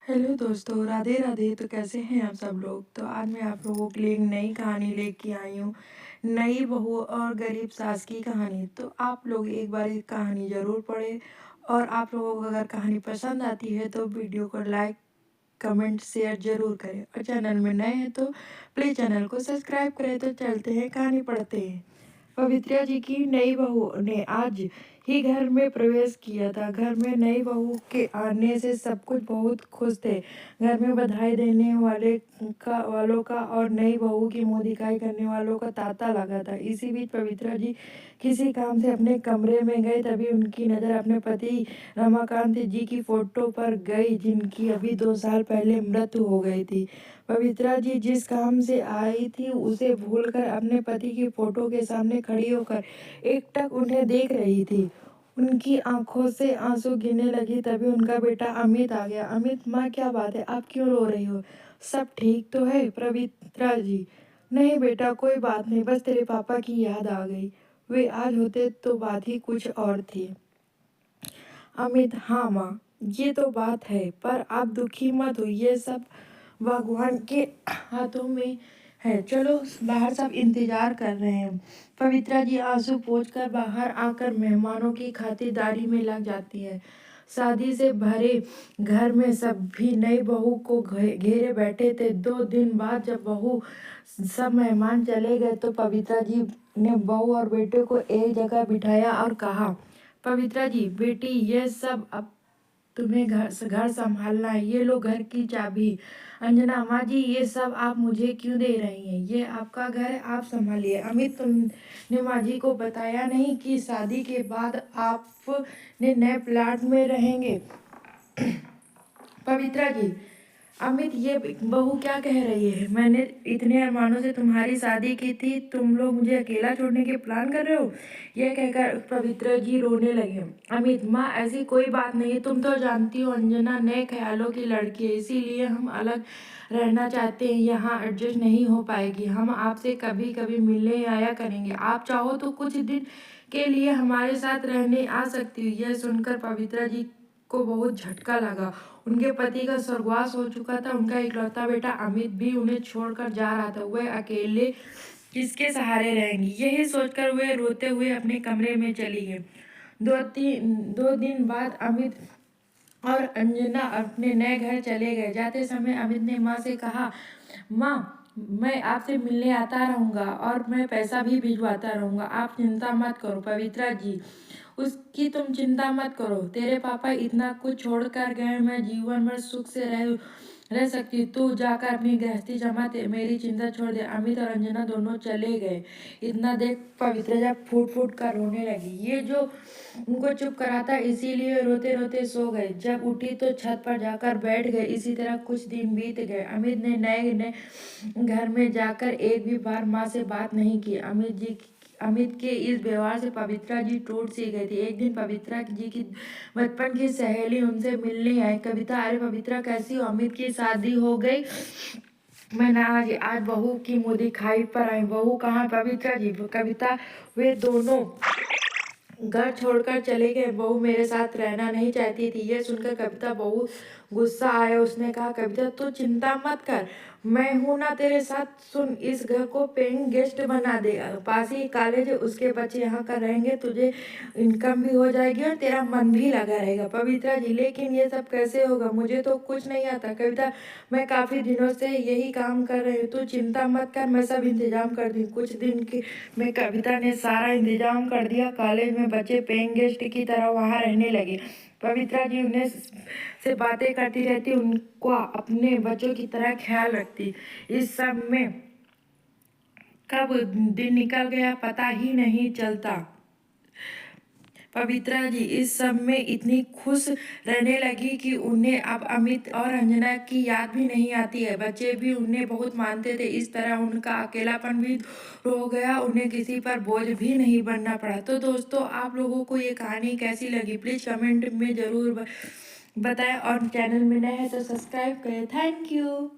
Hello दोस्तों, राधे राधे। तो कैसे हैं आप सब लोग। तो आज मैं आप लोगों के लिए एक नई कहानी लेके आई हूँ। नई बहू और गरीब सास की कहानी। तो आप लोग एक बार ये कहानी ज़रूर पढ़ें। और आप लोगों को अगर कहानी पसंद आती है तो वीडियो को लाइक कमेंट शेयर ज़रूर करें। और चैनल में नए हैं तो प्लीज़ चैनल को सब्सक्राइब करें। तो चलते हैं, कहानी पढ़ते हैं। पवित्रा जी की नई बहू ने आज ही घर में प्रवेश किया था। घर में नई बहू के आने से सब कुछ बहुत खुश थे। घर में बधाई देने वालों का और नई बहू की मुंह दिखाई करने वालों का तांता लगा था। इसी बीच पवित्रा जी किसी काम से अपने कमरे में गए, तभी उनकी नज़र अपने पति रमाकांत जी की फोटो पर गई, जिनकी अभी 2 साल पहले मृत्यु हो गई थी। पवित्रा जी जिस काम से आई थी उसे भूलकर अपने पति की फोटो के सामने खड़ी होकर एकटक उन्हें देख रही थी। उनकी आंखों से आंसू गिरने लगी। तभी उनका बेटा अमित आ गया। अमित, माँ क्या बात है, आप क्यों रो रही हो? सब ठीक तो है? पवित्रा जी, नहीं बेटा, कोई बात नहीं, बस तेरे पापा की याद आ गई। वे आज होते तो बात ही कुछ और थी। अमित, हाँ माँ, ये तो बात है, पर आप दुखी मत हो, ये सब भगवान के हाथों में है। चलो बाहर, सब इंतजार कर रहे हैं। पवित्रा जी आंसू पोंछकर बाहर आकर मेहमानों की खातिरदारी में लग जाती है। शादी से भरे घर में सभी नई बहू को घेरे बैठे थे। 2 दिन बाद जब सब मेहमान चले गए तो पवित्रा जी ने बहू और बेटे को एक जगह बिठाया और कहा, पवित्रा जी, बेटी, ये सब अब तुम्हें घर संभालना है। ये लो घर की चाबी। अंजना, माँ जी, ये सब आप मुझे क्यों दे रही हैं? ये आपका घर है, आप संभालिए। अमित, तुमने माँ जी को बताया नहीं कि शादी के बाद आप ने नए प्लाट में रहेंगे? पवित्रा जी, अमित, ये बहू क्या कह रही है? मैंने इतने अरमानों से तुम्हारी शादी की थी, तुम लोग मुझे अकेला छोड़ने के प्लान कर रहे हो? यह कहकर पवित्रा जी रोने लगे। अमित, माँ, ऐसी कोई बात नहीं, तुम तो जानती हो अंजना नए ख्यालों की लड़की है, इसीलिए हम अलग रहना चाहते हैं। यहाँ एडजस्ट नहीं हो पाएगी। हम आपसे कभी कभी मिलने आया करेंगे। आप चाहो तो कुछ दिन के लिए हमारे साथ रहने आ सकती हो। यह सुनकर पवित्रा जी को बहुत झटका लगा। उनके पति का स्वर्गवास हो चुका था। उनका इकलौता बेटा अमित भी उन्हें छोड़कर जा रहा था। वह अकेले किसके सहारे रहेंगी? यही सोचकर वे रोते हुए अपने कमरे में चली गई। 2 दिन बाद अमित और अंजना अपने नए घर चले गए। जाते समय अमित ने माँ से कहा, माँ, मैं आपसे मिलने आता रहूँगा और मैं पैसा भी भिजवाता रहूँगा, आप चिंता मत करो। पवित्रा जी, उसकी तुम चिंता मत करो, तेरे पापा इतना कुछ छोड़ कर गए, मैं जीवन भर सुख से रह सकती। तू जाकर अपनी गृहस्थी जमा, मेरी चिंता छोड़ दे। अमित और अंजना दोनों चले गए। इतना देख पवित्रा जब फूट फूट कर रोने लगी। ये जो उनको चुप करा था, इसीलिए रोते रोते सो गए। जब उठी तो छत पर जाकर बैठ गए। इसी तरह कुछ दिन बीत गए। अमित ने नए घर में जाकर एक भी बार माँ से बात नहीं की। अमित के इस व्यवहार से पवित्रा जी टूट सी गई थी। एक दिन पवित्रा जी की बचपन की सहेली उनसे मिलने आई। कविता, अरे पवित्रा, कैसी हो? अमित की शादी हो गई। मैं ना आज बहू की मुँह दिखाई पर आई। बहू कहाँ? पवित्रा जी, कविता, वे दोनों घर छोड़कर चले गए। बहू मेरे साथ रहना नहीं चाहती थी। यह सुनकर कविता बहुत गुस्सा आया। उसने कहा, कविता, तू चिंता मत कर, मैं हूं ना तेरे साथ। सुन, इस घर को पेइंग गेस्ट बना दे। पास ही कॉलेज है, उसके बच्चे यहाँ का रहेंगे, तुझे इनकम भी हो जाएगी और तेरा मन भी लगा रहेगा। पवित्रा जी, लेकिन ये सब कैसे होगा? मुझे तो कुछ नहीं आता। कविता, मैं काफी दिनों से यही काम कर रही हूँ, तू चिंता मत कर, मैं सब इंतजाम कर दी। कुछ दिन में कविता ने सारा इंतजाम कर दिया। कॉलेज में बच्चे पेइंग गेस्ट की तरह वहाँ रहने लगे। पवित्रा जी उन्हें से बातें करती रहती, उनको अपने बच्चों की तरह ख्याल रखती। इस सब में कब दिन निकल गया पता ही नहीं चलता। पवित्रा जी इस सब में इतनी खुश रहने लगी कि उन्हें अब अमित और अंजना की याद भी नहीं आती है। बच्चे भी उन्हें बहुत मानते थे। इस तरह उनका अकेलापन भी दूर हो गया। उन्हें किसी पर बोझ भी नहीं बनना पड़ा। तो दोस्तों, आप लोगों को ये कहानी कैसी लगी प्लीज़ कमेंट में ज़रूर बताएं। और चैनल में नए हैं तो सब्सक्राइब करें। Thank you.